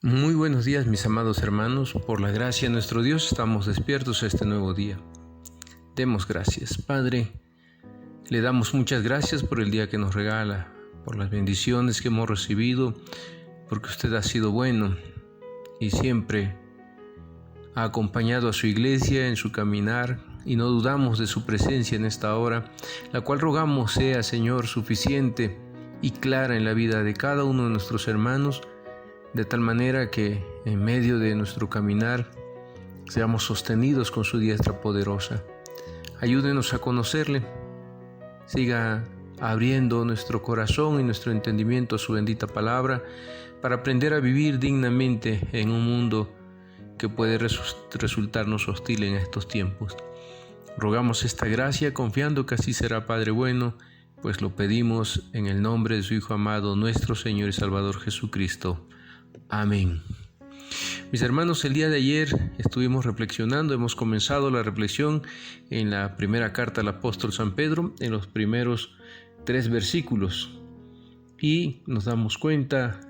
Muy buenos días, mis amados hermanos. Por la gracia de nuestro Dios estamos despiertos a este nuevo día. Demos gracias. Padre, le damos muchas gracias por el día que nos regala, por las bendiciones que hemos recibido, porque usted ha sido bueno y siempre ha acompañado a su iglesia en su caminar, y no dudamos de su presencia en esta hora, la cual rogamos sea, Señor, suficiente y clara en la vida de cada uno de nuestros hermanos, de tal manera que en medio de nuestro caminar seamos sostenidos con su diestra poderosa. Ayúdenos a conocerle, siga abriendo nuestro corazón y nuestro entendimiento a su bendita palabra para aprender a vivir dignamente en un mundo que puede resultarnos hostil en estos tiempos. Rogamos esta gracia confiando que así será, Padre bueno, pues lo pedimos en el nombre de su Hijo amado, nuestro Señor y Salvador Jesucristo. Amén. Mis hermanos, el día de ayer estuvimos reflexionando, hemos comenzado la reflexión en la primera carta al apóstol San Pedro, en los primeros 3 versículos, y nos damos cuenta,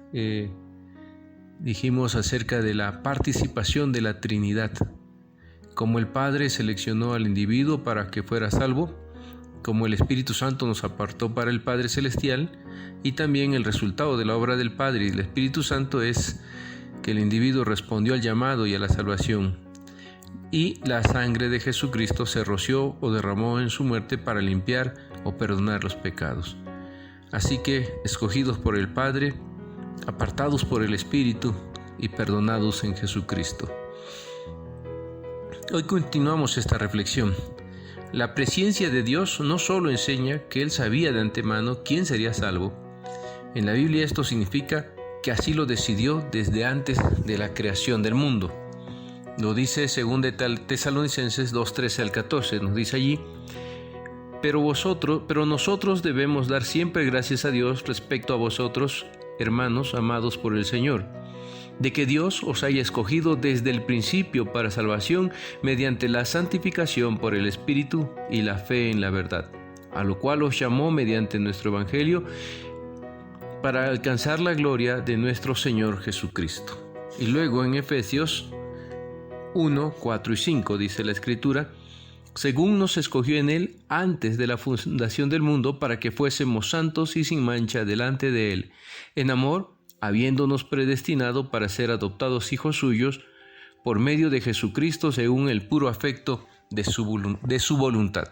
dijimos acerca de la participación de la Trinidad, como el Padre seleccionó al individuo para que fuera salvo, como el Espíritu Santo nos apartó para el Padre Celestial, y también el resultado de la obra del Padre y del Espíritu Santo es que el individuo respondió al llamado y a la salvación, y la sangre de Jesucristo se roció o derramó en su muerte para limpiar o perdonar los pecados. Así que, escogidos por el Padre, apartados por el Espíritu y perdonados en Jesucristo. Hoy continuamos esta reflexión. La presciencia de Dios no solo enseña que Él sabía de antemano quién sería salvo. En la Biblia esto significa que así lo decidió desde antes de la creación del mundo. Lo dice 2 Tesalonicenses 2:13 al 14, nos dice allí: pero nosotros debemos dar siempre gracias a Dios respecto a vosotros, hermanos amados por el Señor, de que Dios os haya escogido desde el principio para salvación mediante la santificación por el Espíritu y la fe en la verdad, a lo cual os llamó mediante nuestro Evangelio para alcanzar la gloria de nuestro Señor Jesucristo. Y luego en Efesios 1, 4 y 5 dice la Escritura: según nos escogió en Él antes de la fundación del mundo para que fuésemos santos y sin mancha delante de Él, en amor, habiéndonos predestinado para ser adoptados hijos suyos por medio de Jesucristo según el puro afecto de su voluntad.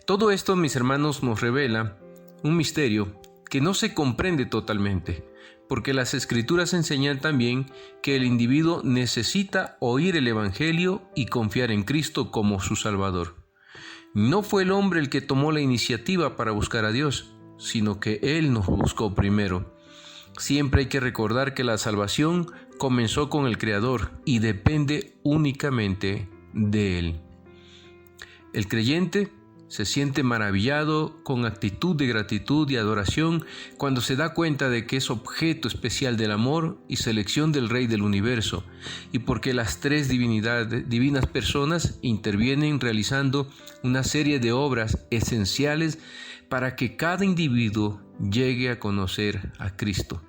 Todo esto, mis hermanos, nos revela un misterio que no se comprende totalmente, porque las Escrituras enseñan también que el individuo necesita oír el Evangelio y confiar en Cristo como su Salvador. No fue el hombre el que tomó la iniciativa para buscar a Dios, sino que Él nos buscó primero. Siempre hay que recordar que la salvación comenzó con el Creador y depende únicamente de Él. El creyente se siente maravillado con actitud de gratitud y adoración cuando se da cuenta de que es objeto especial del amor y selección del Rey del Universo, y porque las 3 divinas personas intervienen realizando una serie de obras esenciales para que cada individuo llegue a conocer a Cristo.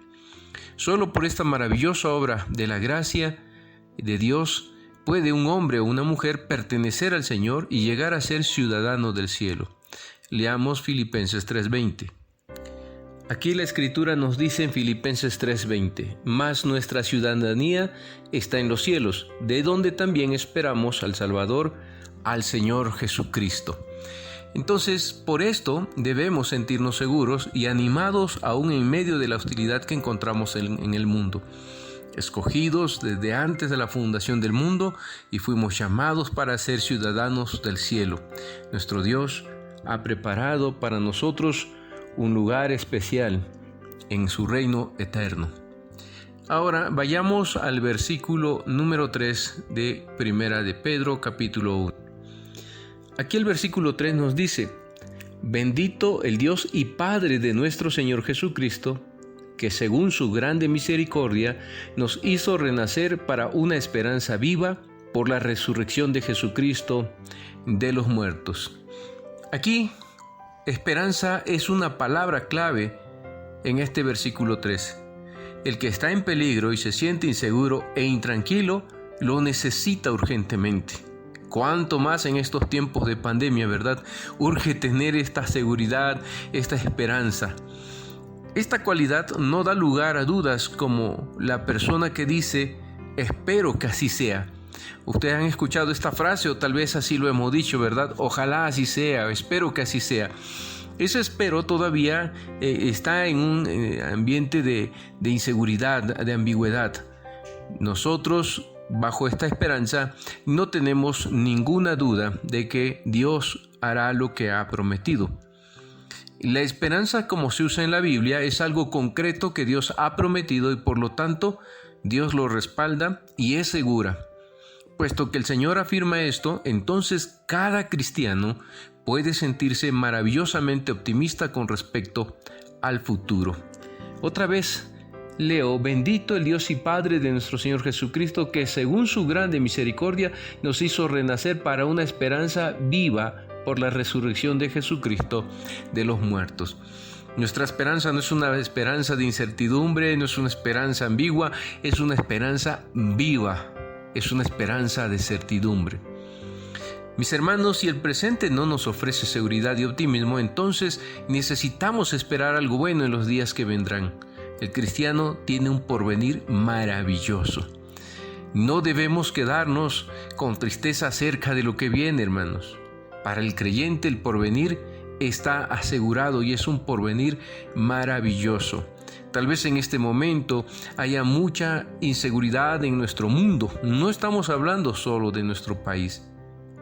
Solo por esta maravillosa obra de la gracia de Dios puede un hombre o una mujer pertenecer al Señor y llegar a ser ciudadano del cielo. Leamos Filipenses 3:20. Aquí la Escritura nos dice en Filipenses 3:20: mas nuestra ciudadanía está en los cielos, de donde también esperamos al Salvador, al Señor Jesucristo. Entonces, por esto debemos sentirnos seguros y animados aún en medio de la hostilidad que encontramos en el mundo. Escogidos desde antes de la fundación del mundo y fuimos llamados para ser ciudadanos del cielo. Nuestro Dios ha preparado para nosotros un lugar especial en su reino eterno. Ahora vayamos al versículo número 3 de Primera de Pedro, capítulo 1. Aquí el versículo 3 nos dice: bendito el Dios y Padre de nuestro Señor Jesucristo, que según su grande misericordia nos hizo renacer para una esperanza viva por la resurrección de Jesucristo de los muertos. Aquí, esperanza es una palabra clave en este versículo 3. El que está en peligro y se siente inseguro e intranquilo, lo necesita urgentemente. Cuánto más en estos tiempos de pandemia, ¿verdad? Urge tener esta seguridad, esta esperanza. Esta cualidad no da lugar a dudas, como la persona que dice, espero que así sea. Ustedes han escuchado esta frase, o tal vez así lo hemos dicho, ¿verdad? Ojalá así sea, espero que así sea. Ese espero todavía está en un ambiente de inseguridad, de ambigüedad. Nosotros, bajo esta esperanza, no tenemos ninguna duda de que Dios hará lo que ha prometido. La esperanza, como se usa en la Biblia, es algo concreto que Dios ha prometido y por lo tanto Dios lo respalda y es segura. Puesto que el Señor afirma esto, entonces cada cristiano puede sentirse maravillosamente optimista con respecto al futuro. Otra vez leo, bendito el Dios y Padre de nuestro Señor Jesucristo, que según su grande misericordia nos hizo renacer para una esperanza viva por la resurrección de Jesucristo de los muertos. Nuestra esperanza no es una esperanza de incertidumbre, no es una esperanza ambigua, es una esperanza viva, es una esperanza de certidumbre. Mis hermanos, si el presente no nos ofrece seguridad y optimismo, entonces necesitamos esperar algo bueno en los días que vendrán. El cristiano tiene un porvenir maravilloso. No debemos quedarnos con tristeza acerca de lo que viene, hermanos. Para el creyente el porvenir está asegurado y es un porvenir maravilloso. Tal vez en este momento haya mucha inseguridad en nuestro mundo. No estamos hablando solo de nuestro país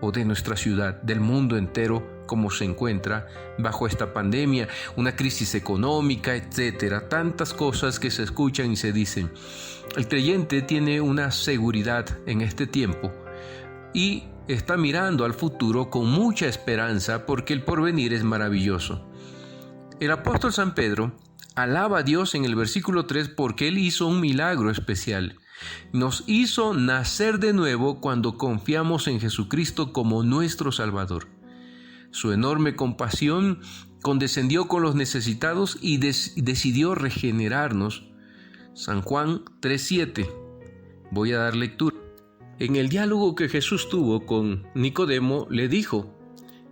o de nuestra ciudad, del mundo entero como se encuentra bajo esta pandemia, una crisis económica, etcétera. Tantas cosas que se escuchan y se dicen. El creyente tiene una seguridad en este tiempo y está mirando al futuro con mucha esperanza porque el porvenir es maravilloso. El apóstol San Pedro alaba a Dios en el versículo 3 porque Él hizo un milagro especial. Nos hizo nacer de nuevo cuando confiamos en Jesucristo como nuestro Salvador. Su enorme compasión condescendió con los necesitados y decidió regenerarnos. San Juan 3:7. Voy a dar lectura. En el diálogo que Jesús tuvo con Nicodemo, le dijo,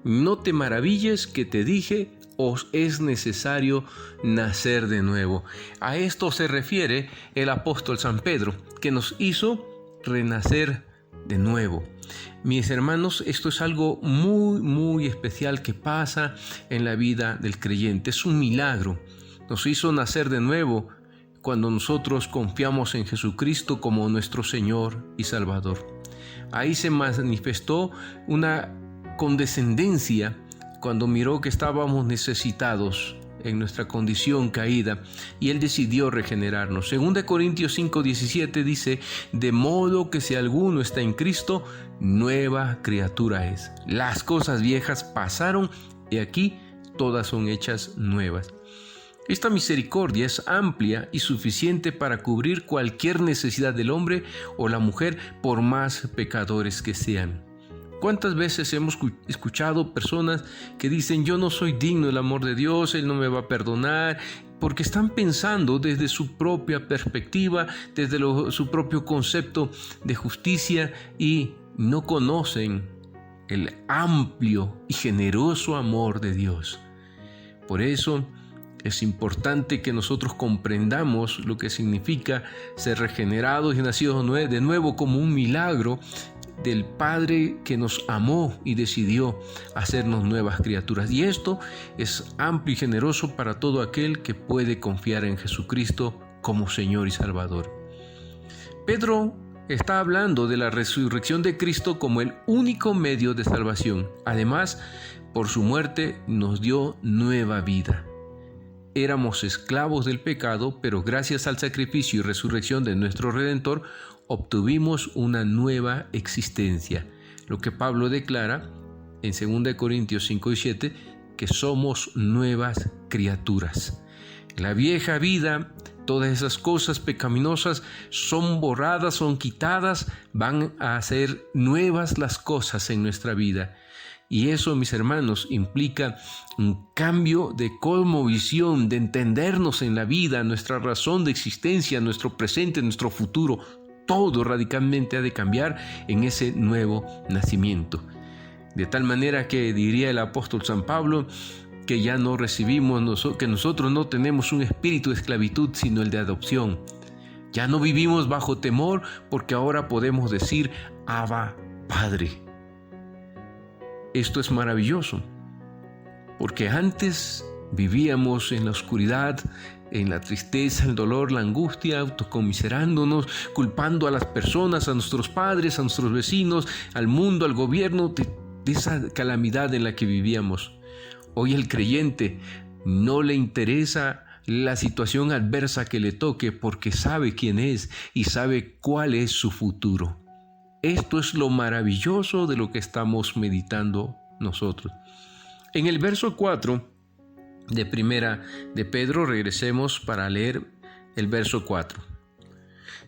no te maravilles que te dije, os es necesario nacer de nuevo. A esto se refiere el apóstol San Pedro, que nos hizo renacer de nuevo. Mis hermanos, esto es algo muy especial que pasa en la vida del creyente. Es un milagro. Nos hizo nacer de nuevo cuando nosotros confiamos en Jesucristo como nuestro Señor y Salvador. Ahí se manifestó una condescendencia cuando miró que estábamos necesitados en nuestra condición caída y Él decidió regenerarnos. 2 Corintios 5:17 dice, de modo que si alguno está en Cristo, nueva criatura es. Las cosas viejas pasaron y aquí todas son hechas nuevas. Esta misericordia es amplia y suficiente para cubrir cualquier necesidad del hombre o la mujer, por más pecadores que sean. ¿Cuántas veces hemos escuchado personas que dicen, yo no soy digno del amor de Dios, Él no me va a perdonar? Porque están pensando desde su propia perspectiva, desde su propio concepto de justicia y no conocen el amplio y generoso amor de Dios. Por eso es importante que nosotros comprendamos lo que significa ser regenerados y nacidos de nuevo como un milagro del Padre que nos amó y decidió hacernos nuevas criaturas. Y esto es amplio y generoso para todo aquel que puede confiar en Jesucristo como Señor y Salvador. Pedro está hablando de la resurrección de Cristo como el único medio de salvación. Además, por su muerte nos dio nueva vida. Éramos esclavos del pecado, pero gracias al sacrificio y resurrección de nuestro Redentor, obtuvimos una nueva existencia. Lo que Pablo declara en 2 Corintios 5:7, que somos nuevas criaturas. La vieja vida, todas esas cosas pecaminosas son borradas, son quitadas, van a ser nuevas las cosas en nuestra vida. Y eso, mis hermanos, implica un cambio de cosmovisión, de entendernos en la vida, nuestra razón de existencia, nuestro presente, nuestro futuro. Todo radicalmente ha de cambiar en ese nuevo nacimiento. De tal manera que diría el apóstol San Pablo que ya no recibimos, que nosotros no tenemos un espíritu de esclavitud, sino el de adopción. Ya no vivimos bajo temor porque ahora podemos decir Abba, Padre. Esto es maravilloso, porque antes vivíamos en la oscuridad, en la tristeza, el dolor, la angustia, autocomiserándonos, culpando a las personas, a nuestros padres, a nuestros vecinos, al mundo, al gobierno, de esa calamidad en la que vivíamos. Hoy el creyente no le interesa la situación adversa que le toque porque sabe quién es y sabe cuál es su futuro. Esto es lo maravilloso de lo que estamos meditando nosotros. En el verso 4 de Primera de Pedro, regresemos para leer el verso 4.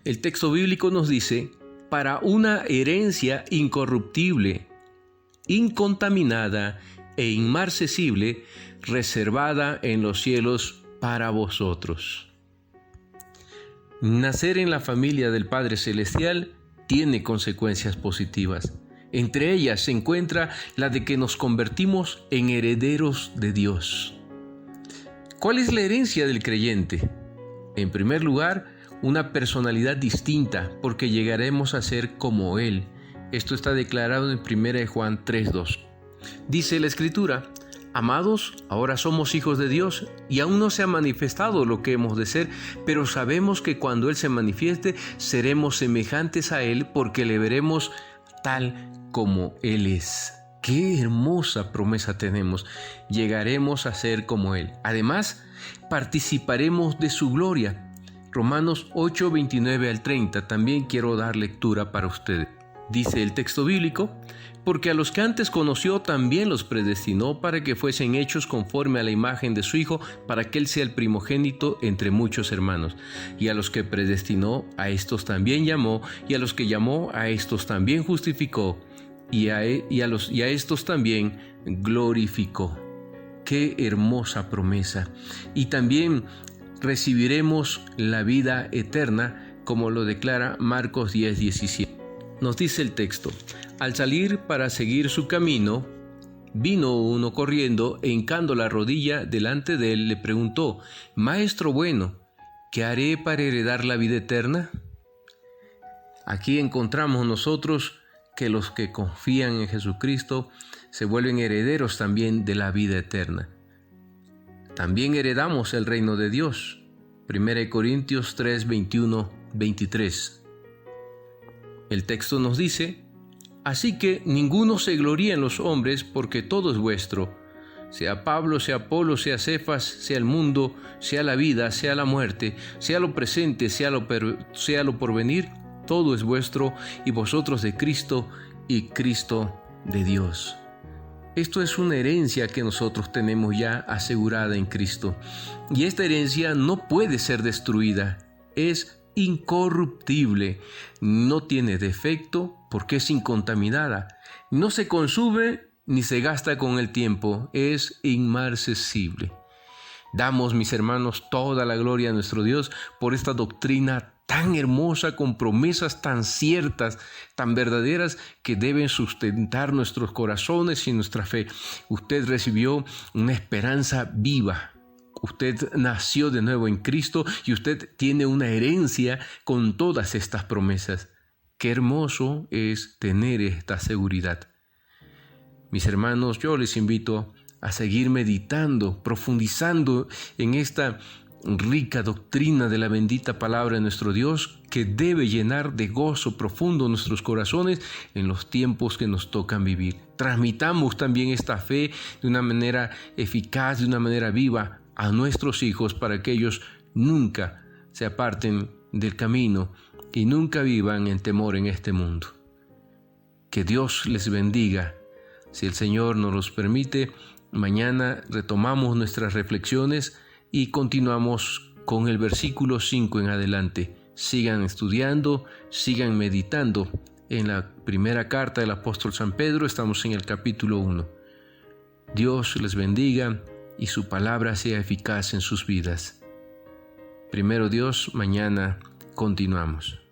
El texto bíblico nos dice: para una herencia incorruptible, incontaminada e inmarcesible, reservada en los cielos para vosotros. Nacer en la familia del Padre Celestial tiene consecuencias positivas. Entre ellas se encuentra la de que nos convertimos en herederos de Dios. ¿Cuál es la herencia del creyente? En primer lugar, una personalidad distinta, porque llegaremos a ser como Él. Esto está declarado en 1 Juan 3:2. Dice la Escritura: amados, ahora somos hijos de Dios y aún no se ha manifestado lo que hemos de ser, pero sabemos que cuando Él se manifieste seremos semejantes a Él porque le veremos tal como Él es. ¡Qué hermosa promesa tenemos! Llegaremos a ser como Él. Además, participaremos de su gloria. Romanos 8, 29 al 30. También quiero dar lectura para ustedes. Dice el texto bíblico: porque a los que antes conoció también los predestinó para que fuesen hechos conforme a la imagen de su Hijo, para que Él sea el primogénito entre muchos hermanos. Y a los que predestinó, a estos también llamó, y a los que llamó, a estos también justificó, y a estos también glorificó. ¡Qué hermosa promesa! Y también recibiremos la vida eterna, como lo declara Marcos 10:17. Nos dice el texto: al salir para seguir su camino, vino uno corriendo e hincando la rodilla delante de él le preguntó: Maestro bueno, ¿qué haré para heredar la vida eterna? Aquí encontramos nosotros que los que confían en Jesucristo se vuelven herederos también de la vida eterna. También heredamos el reino de Dios. 1 Corintios 3, 21, 23. El texto nos dice: así que ninguno se gloríe en los hombres, porque todo es vuestro, sea Pablo, sea Apolo, sea Cefas, sea el mundo, sea la vida, sea la muerte, sea lo presente, sea lo porvenir, todo es vuestro, y vosotros de Cristo, y Cristo de Dios. Esto es una herencia que nosotros tenemos ya asegurada en Cristo, y esta herencia no puede ser destruida, es incorruptible, no tiene defecto porque es incontaminada, no se consume ni se gasta con el tiempo, es inmarcesible. Damos, mis hermanos, toda la gloria a nuestro Dios por esta doctrina tan hermosa, con promesas tan ciertas, tan verdaderas, que deben sustentar nuestros corazones y nuestra fe. Usted recibió una esperanza viva. Usted nació de nuevo en Cristo y usted tiene una herencia con todas estas promesas. Qué hermoso es tener esta seguridad. Mis hermanos, yo les invito a seguir meditando, profundizando en esta rica doctrina de la bendita palabra de nuestro Dios, que debe llenar de gozo profundo nuestros corazones en los tiempos que nos tocan vivir. Transmitamos también esta fe de una manera eficaz, de una manera viva, a nuestros hijos, para que ellos nunca se aparten del camino y nunca vivan en temor en este mundo. Que Dios les bendiga. Si el Señor nos los permite, mañana retomamos nuestras reflexiones y continuamos con el versículo 5 en adelante. Sigan estudiando, sigan meditando en la primera carta del apóstol San Pedro. Estamos en el capítulo 1. Dios les bendiga y su palabra sea eficaz en sus vidas. Primero Dios, mañana continuamos.